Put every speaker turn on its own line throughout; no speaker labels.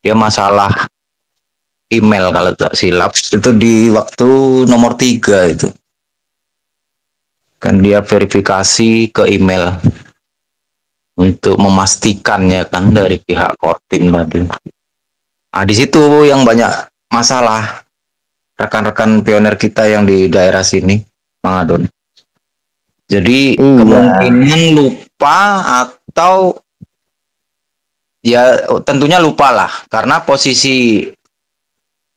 Dia masalah email kalau tak silap itu di waktu nomor 3 itu kan dia verifikasi ke email untuk memastikannya kan dari pihak Kortim tadi. Nah, di situ yang banyak masalah rekan-rekan pioner kita yang di daerah sini, Mang Adon. Jadi
Iya,
kemungkinan lupa atau ya tentunya lupa lah karena posisi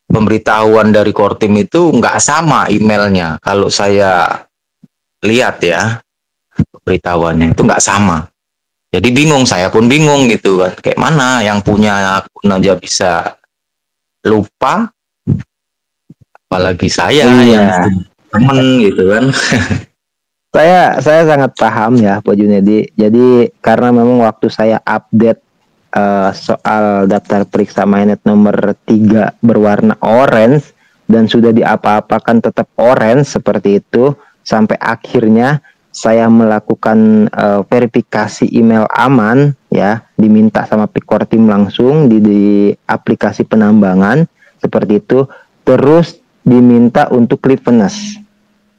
pemberitahuan dari Kortim itu nggak sama emailnya. Kalau saya lihat ya pemberitahuannya itu nggak sama. Jadi bingung, saya pun bingung gitu kan. Kayak mana yang punya akun aja bisa lupa, apalagi saya
iya.
yang temen gitu kan.
Saya sangat paham ya, Pak Junedi. Jadi karena memang waktu saya update soal daftar periksa mainnet nomor 3 berwarna orange dan sudah diapa-apakan tetap orange seperti itu sampai akhirnya saya melakukan verifikasi email aman ya, diminta sama Pikortim langsung di aplikasi penambangan seperti itu, terus diminta untuk liveness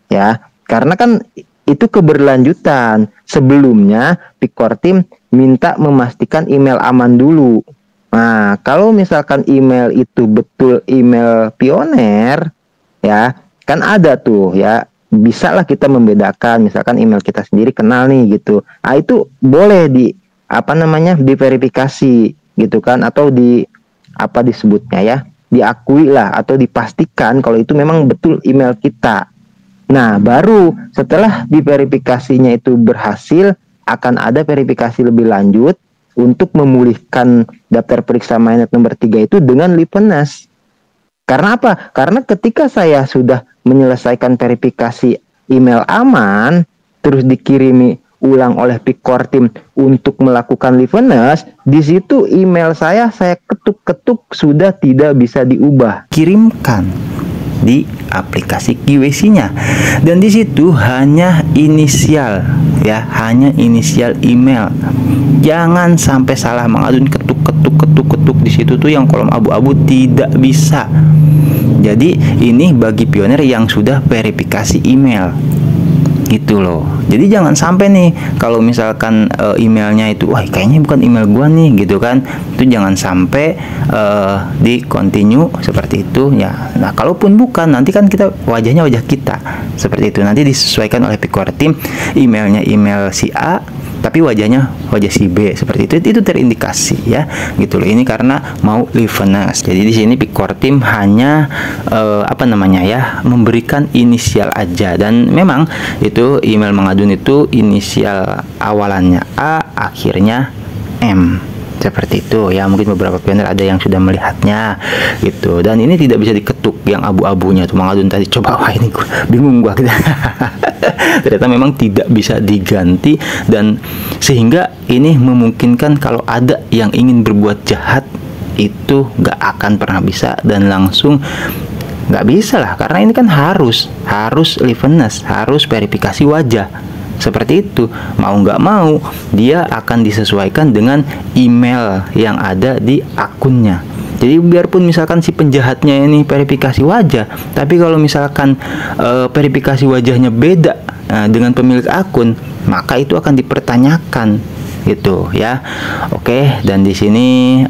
ya, karena kan itu keberlanjutan. Sebelumnya Pikortim minta memastikan email aman dulu. Nah, kalau misalkan email itu betul email pioner, ya kan ada tuh ya, bisa lah kita membedakan. Misalkan email kita sendiri kenal nih gitu. Nah, itu boleh di apa namanya diverifikasi gitu kan, atau di apa disebutnya ya, diakui lah atau dipastikan kalau itu memang betul email kita. Nah, baru setelah diverifikasinya itu berhasil, akan ada verifikasi lebih lanjut untuk memulihkan daftar periksa mainnet nomor 3 itu dengan liveness. Karena apa? Karena ketika saya sudah menyelesaikan verifikasi email aman, terus dikirimi ulang oleh Pikortim untuk melakukan liveness, di situ email saya ketuk-ketuk sudah tidak bisa diubah.
Kirimkan di aplikasi KYC-nya, dan di situ hanya inisial ya, hanya inisial email. Jangan sampai salah, mengadun ketuk di situ tuh yang kolom abu-abu tidak bisa. Jadi ini bagi pioner yang sudah verifikasi email gitu loh. Jadi jangan sampai nih kalau misalkan emailnya itu wah kayaknya bukan email gua nih gitu kan, itu jangan sampai di continue seperti itu ya. Nah, kalaupun bukan, nanti kan kita wajahnya wajah kita seperti itu, nanti disesuaikan oleh Pikortim, emailnya email si A tapi wajahnya wajah si B seperti itu terindikasi ya gitu loh. Ini karena mau liveness. Jadi di sini Pikortim hanya apa namanya ya, memberikan inisial aja, dan memang itu email mengadun itu inisial awalannya A, akhirnya M. Seperti itu ya, mungkin beberapa pioner ada yang sudah melihatnya gitu, dan ini tidak bisa diketuk yang abu-abunya tuh mengadun tadi. Coba wah ini gua bingung gua ternyata memang tidak bisa diganti, dan sehingga ini memungkinkan kalau ada yang ingin berbuat jahat itu gak akan pernah bisa, dan langsung nggak bisa lah, karena ini kan harus liveness, harus verifikasi wajah seperti itu. Mau nggak mau dia akan disesuaikan dengan email yang ada di akunnya. Jadi biarpun misalkan si penjahatnya ini verifikasi wajah, tapi kalau misalkan verifikasi wajahnya beda dengan pemilik akun, maka itu akan dipertanyakan gitu ya. Oke, dan di sini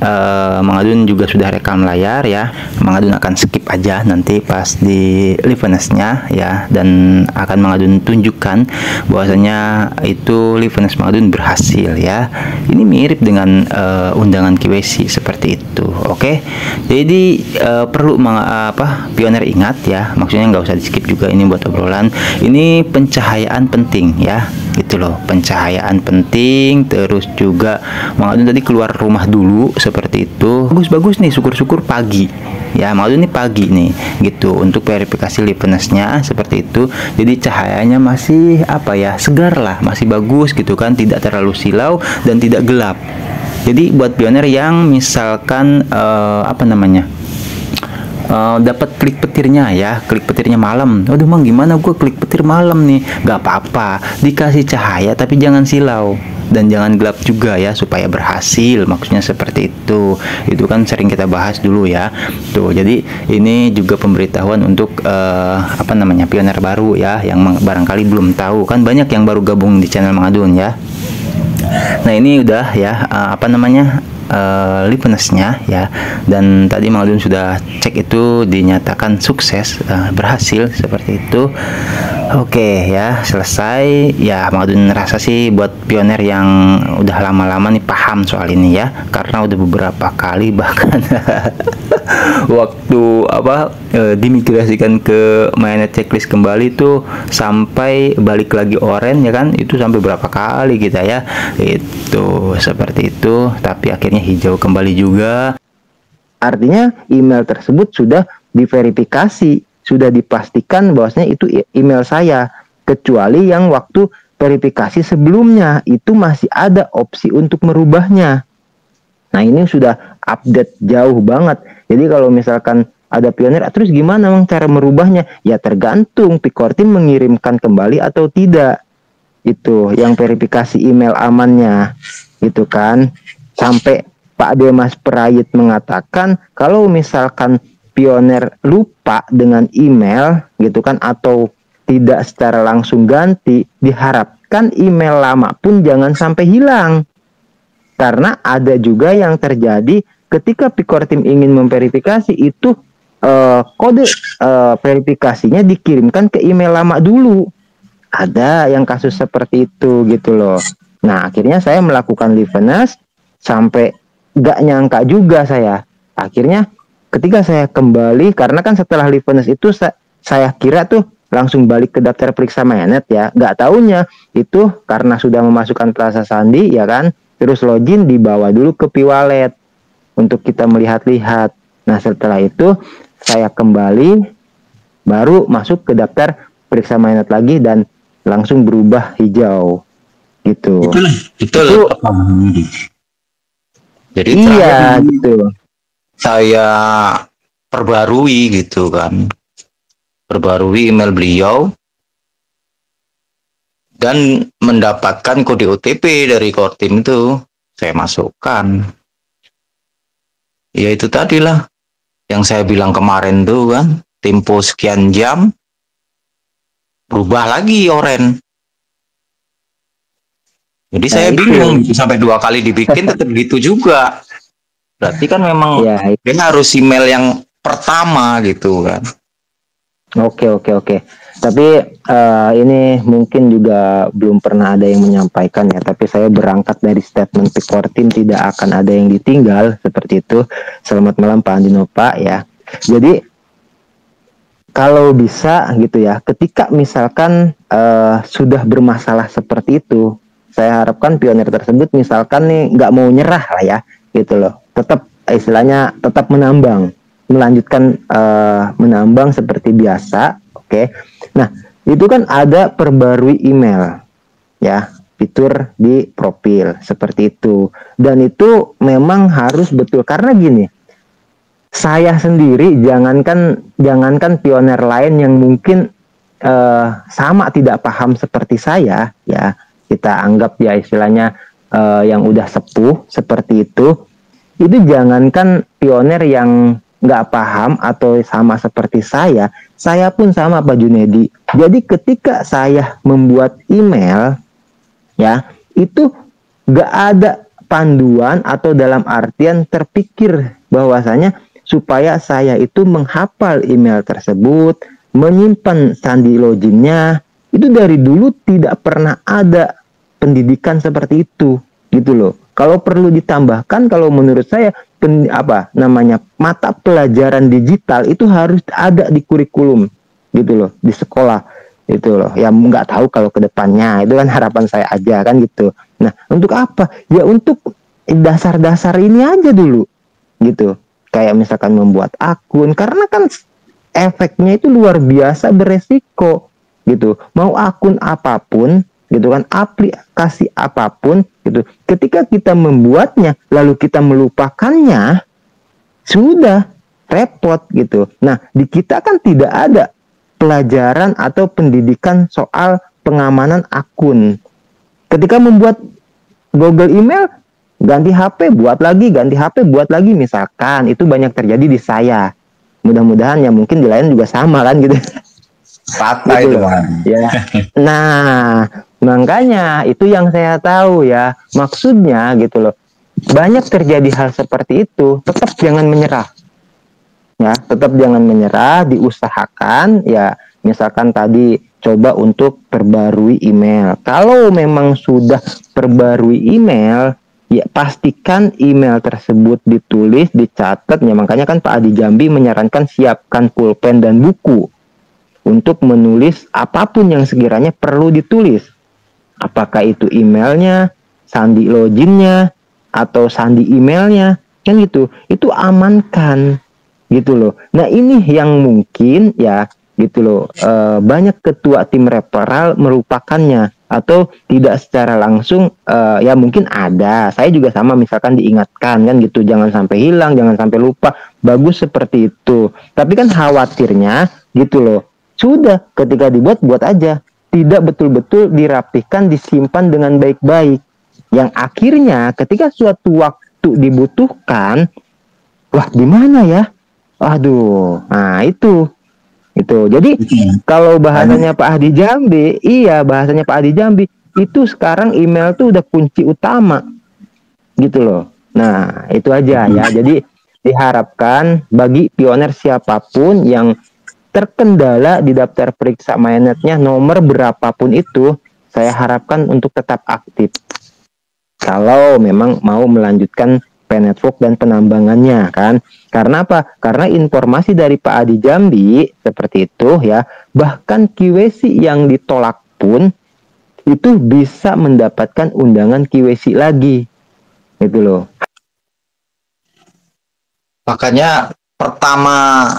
Mengadun juga sudah rekam layar ya. Mengadun akan skip aja nanti pas di liveness-nya ya, dan akan Mengadun tunjukkan bahwasanya itu liveness Mengadun berhasil ya. Ini mirip dengan undangan KYC seperti itu. Oke, jadi perlu pioner ingat ya, maksudnya nggak usah di skip juga, ini buat obrolan. Ini pencahayaan penting ya gitu loh, pencahayaan penting. Terus juga Mengadun tadi keluar rumah dulu seperti itu, bagus nih, syukur-syukur pagi ya, Mengadun ini pagi nih gitu untuk verifikasi liveness-nya seperti itu. Jadi cahayanya masih apa ya, segar lah, masih bagus gitu kan, tidak terlalu silau dan tidak gelap. Jadi buat pioner yang misalkan apa namanya, dapat klik petirnya ya, klik petirnya malam, aduh Mang gimana gue klik petir malam nih, gak apa-apa, dikasih cahaya tapi jangan silau dan jangan gelap juga ya supaya berhasil, maksudnya seperti itu kan sering kita bahas dulu ya. Tuh, jadi ini juga pemberitahuan untuk apa namanya, pioner baru ya, yang barangkali belum tahu, kan banyak yang baru gabung di channel Mang Adun ya. Nah ini udah ya, apa namanya, livenessnya ya, dan tadi Mang Adun sudah cek itu dinyatakan sukses, berhasil seperti itu. Oke ya, selesai ya. Mang Adun rasa sih buat pioner yang udah lama-lama nih paham soal ini ya, karena udah beberapa kali bahkan waktu apa dimigrasikan ke mainnet checklist kembali tuh sampai balik lagi oren ya kan, itu sampai berapa kali kita ya, itu seperti itu, tapi akhirnya hijau kembali juga.
Artinya email tersebut sudah diverifikasi, sudah dipastikan bahwasanya itu email saya, kecuali yang waktu verifikasi sebelumnya itu masih ada opsi untuk merubahnya. Nah ini sudah update jauh banget. Jadi kalau misalkan ada pioner, terus gimana Mang cara merubahnya? Ya tergantung Pikortin mengirimkan kembali atau tidak. Itu yang verifikasi email amannya, gitu kan. Sampai Pak Demas Perayit mengatakan kalau misalkan pioner lupa dengan email, gitu kan, atau tidak secara langsung ganti, diharapkan email lama pun jangan sampai hilang. Karena ada juga yang terjadi ketika Pikortin ingin memverifikasi itu kode verifikasinya dikirimkan ke email lama dulu. Ada yang kasus seperti itu gitu loh. Nah akhirnya saya melakukan liveness sampai gak nyangka juga saya. Akhirnya ketika saya kembali, karena kan setelah liveness itu saya kira tuh langsung balik ke daftar periksa mainnet ya. Gak taunya itu karena sudah memasukkan Plaza Sandi ya kan, terus login dibawa dulu ke P-Wallet untuk kita melihat-lihat. Nah setelah itu saya kembali baru masuk ke daftar periksa mainnet lagi dan langsung berubah hijau gitu.
Itu jadi
iya gitu.
Saya perbarui gitu kan, perbarui email beliau dan mendapatkan kode OTP dari Kortim itu, saya masukkan. Ya itu tadilah yang saya bilang kemarin tuh kan, tempo sekian jam berubah lagi oren. Jadi
Nah,
saya
itu.
bingung sampai 2 kali dibikin tetap gitu juga. Berarti kan memang
Ya,
dia harus email yang pertama gitu kan.
Oke. Tapi ini mungkin juga belum pernah ada yang menyampaikan ya. Tapi saya berangkat dari statement Pikortin tidak akan ada yang ditinggal seperti itu. Selamat malam Pak Andino Pak ya. Jadi kalau bisa gitu ya, ketika misalkan sudah bermasalah seperti itu, saya harapkan pionir tersebut misalkan nih nggak mau nyerah lah ya, gitu loh. Tetap istilahnya tetap menambang, melanjutkan menambang seperti biasa. Oke. Nah, itu kan ada perbarui email ya, fitur di profil seperti itu. Dan itu memang harus betul karena gini. Saya sendiri jangankan pioner lain yang mungkin sama tidak paham seperti saya ya. Kita anggap ya istilahnya yang udah sepuh seperti itu jangankan pioner yang nggak paham atau sama seperti saya pun sama Pak Junedi. Jadi ketika saya membuat email ya, itu nggak ada panduan atau dalam artian terpikir bahwasanya supaya saya itu menghafal email tersebut, menyimpan sandi loginnya, itu dari dulu tidak pernah ada pendidikan seperti itu gitu loh. Kalau perlu ditambahkan, kalau menurut saya mata pelajaran digital itu harus ada di kurikulum gitu loh, di sekolah itu loh. Ya nggak tahu kalau kedepannya, itu kan harapan saya aja kan gitu. Nah untuk apa? Ya untuk dasar-dasar ini aja dulu gitu. Kayak misalkan membuat akun, karena kan efeknya itu luar biasa beresiko gitu. Mau akun apapun gitu kan, aplikasi apapun gitu, ketika kita membuatnya lalu kita melupakannya, sudah repot gitu. Nah di kita kan tidak ada pelajaran atau pendidikan soal pengamanan akun. Ketika membuat Google email, ganti HP buat lagi, ganti HP buat lagi, misalkan itu banyak terjadi di saya. Mudah-mudahan ya mungkin di lain juga sama kan gitu.
Rata
Gitu
itu
loh.
kan.
Ya. Nah, makanya itu yang saya tahu ya. Maksudnya gitu loh. Banyak terjadi hal seperti itu, tetap jangan menyerah. Ya, tetap jangan menyerah, diusahakan ya. Misalkan tadi coba untuk perbarui email. Kalau memang sudah perbarui email, ya pastikan email tersebut ditulis, dicatat. Ya makanya kan Pak Adi Jambi menyarankan siapkan pulpen dan buku untuk menulis apapun yang sekiranya perlu ditulis. Apakah itu emailnya, sandi loginnya, atau sandi emailnya, kan gitu. Itu amankan, gitu loh. Nah ini yang mungkin ya, gitu loh. Banyak ketua tim referral melupakannya atau tidak secara langsung. Ya mungkin ada. Saya juga sama, misalkan diingatkan kan gitu, jangan sampai hilang, jangan sampai lupa. Bagus seperti itu. Tapi kan khawatirnya, gitu loh. Sudah, ketika dibuat, buat aja. Tidak betul-betul dirapihkan, disimpan dengan baik-baik. Yang akhirnya ketika suatu waktu dibutuhkan, wah gimana ya? Aduh, nah itu. Jadi kalau bahasanya Pak Adi Jambi, iya bahasanya Pak Adi Jambi, itu sekarang email tuh udah kunci utama. Gitu loh. Nah, itu aja ya. Jadi diharapkan bagi pioner siapapun yang terkendala di daftar periksa MyNet-nya nomor berapapun itu, saya harapkan untuk tetap aktif. Kalau memang mau melanjutkan P-Network dan penambangannya kan. Karena apa? Karena informasi dari Pak Adi Jambi seperti itu ya, bahkan QWC yang ditolak pun itu bisa mendapatkan undangan QWC lagi. Gitu loh.
Makanya pertama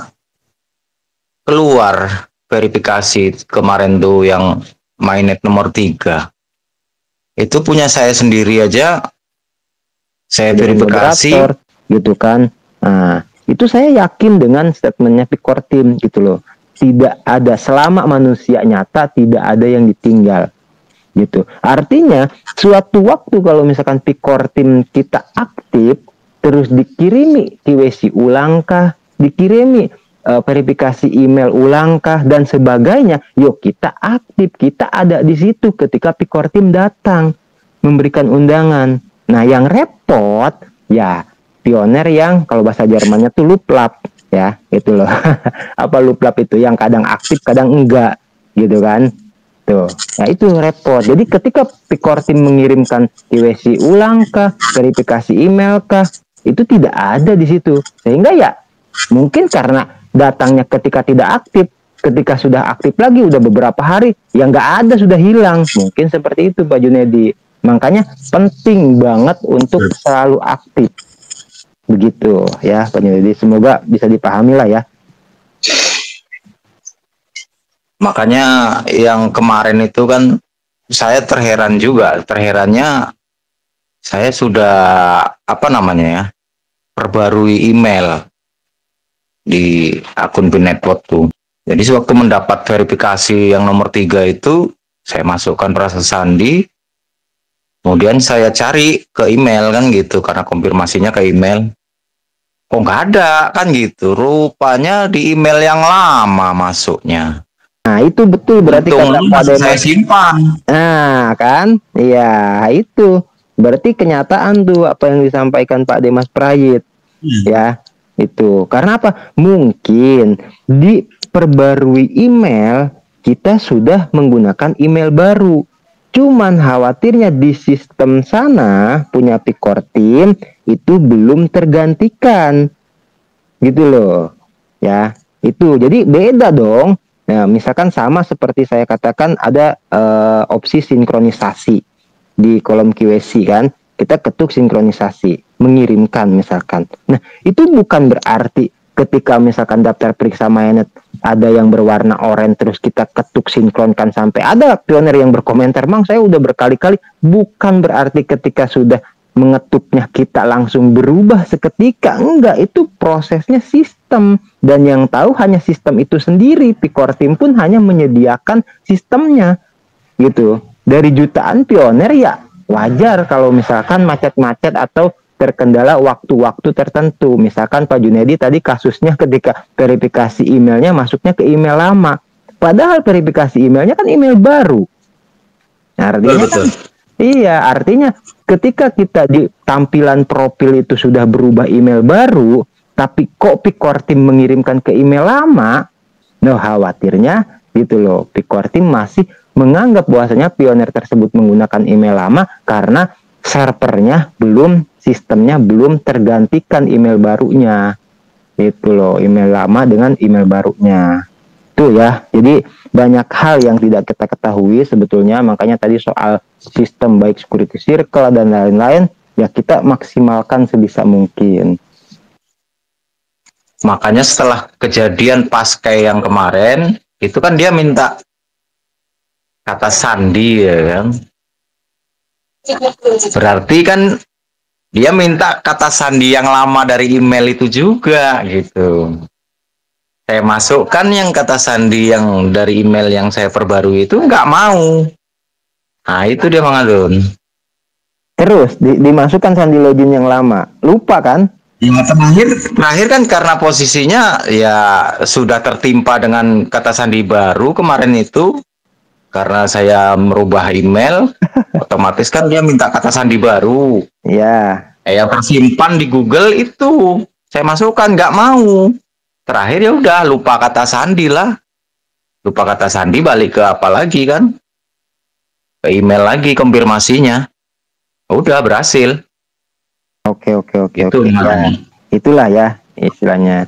keluar verifikasi kemarin tuh yang MyNet nomor 3 itu punya saya sendiri aja, saya verifikasi
Moderator, gitu kan. Nah, itu saya yakin dengan statementnya Picor Team gitu loh. Tidak ada, selama manusia nyata tidak ada yang ditinggal gitu. Artinya suatu waktu kalau misalkan Picor Team kita aktif, terus dikirimi KYC ulangkah, dikirimi verifikasi email ulangkah dan sebagainya, yuk kita aktif, kita ada di situ ketika Picor Team datang memberikan undangan. Nah yang repot ya pioner yang kalau bahasa Jermannya tuh luplap ya, gitu loh. Apa luplap itu? Yang kadang aktif kadang enggak gitu kan. Tuh. Nah itu repot. Jadi ketika Picor Team mengirimkan KYC ulang kah, verifikasi email kah, itu tidak ada di situ. Sehingga ya mungkin karena datangnya ketika tidak aktif, ketika sudah aktif lagi udah beberapa hari, yang nggak ada sudah hilang. Mungkin seperti itu Pak Junedi. Makanya penting banget untuk selalu aktif. Begitu ya Pak Junedi. Semoga bisa dipahami lah ya.
Makanya yang kemarin itu kan saya terheran juga. Terherannya saya sudah apa namanya ya, perbarui email di akun P-Network tuh. Jadi sewaktu mendapat verifikasi yang nomor 3 itu, saya masukkan rasa sandi, kemudian saya cari ke email kan gitu, karena konfirmasinya ke email. Kok nggak ada kan gitu, rupanya di email yang lama masuknya.
Nah itu betul berarti kata Pak Demas.
Saya simpan.
Nah kan, iya itu berarti kenyataan tuh apa yang disampaikan Pak Demas Prayit. Ya itu karena apa? Mungkin di perbarui email kita sudah menggunakan email baru. Cuman khawatirnya di sistem sana punya Picor Team itu belum tergantikan. Gitu loh. Ya, itu. Jadi beda dong. Nah, misalkan sama seperti saya katakan ada opsi sinkronisasi di kolom QWC kan. Kita ketuk sinkronisasi, mengirimkan misalkan. Nah, itu bukan berarti ketika misalkan daftar periksa MyNet ada yang berwarna oranye terus kita ketuk sinkronkan sampai ada pioner yang berkomentar, "Mang, saya udah berkali-kali." Bukan berarti ketika sudah mengetuknya kita langsung berubah seketika. Enggak, itu prosesnya sistem. Dan yang tahu hanya sistem itu sendiri. Picor Team pun hanya menyediakan sistemnya. Gitu. Dari jutaan pioner ya wajar kalau misalkan macet-macet atau terkendala waktu-waktu tertentu. Misalkan Pak Junedi tadi kasusnya ketika verifikasi emailnya masuknya ke email lama. Padahal verifikasi emailnya kan email baru. Nah, artinya
Betul.
iya, artinya ketika kita di tampilan profil itu sudah berubah email baru, tapi kok Picor Team mengirimkan ke email lama, no, khawatirnya gitu loh, Picor Team masih menganggap bahwasanya pionir tersebut menggunakan email lama karena servernya belum, sistemnya belum tergantikan email barunya. Itu loh, email lama dengan email barunya. Itu ya. Jadi banyak hal yang tidak kita ketahui sebetulnya, makanya tadi soal sistem baik security circle dan lain-lain ya kita maksimalkan sebisa mungkin.
Makanya setelah kejadian pas kayak yang kemarin, itu kan dia minta kata sandi ya kan. Berarti kan dia minta kata sandi yang lama dari email itu juga gitu. Saya masukkan yang kata sandi yang dari email yang saya perbarui itu nggak mau. Nah itu dia Bang Alun.
Terus dimasukkan sandi login yang lama. Lupa kan?
Ya, terakhir kan karena posisinya ya sudah tertimpa dengan kata sandi baru kemarin itu, karena saya merubah email, otomatis kan dia minta kata sandi baru.
Ya.
Yang tersimpan di Google itu saya masukkan nggak mau. Terakhir ya udah lupa kata sandi lah. Lupa kata sandi, balik ke apa lagi kan? Ke email lagi konfirmasinya. Udah berhasil.
Oke.
Itu
Ya, itulah ya istilahnya.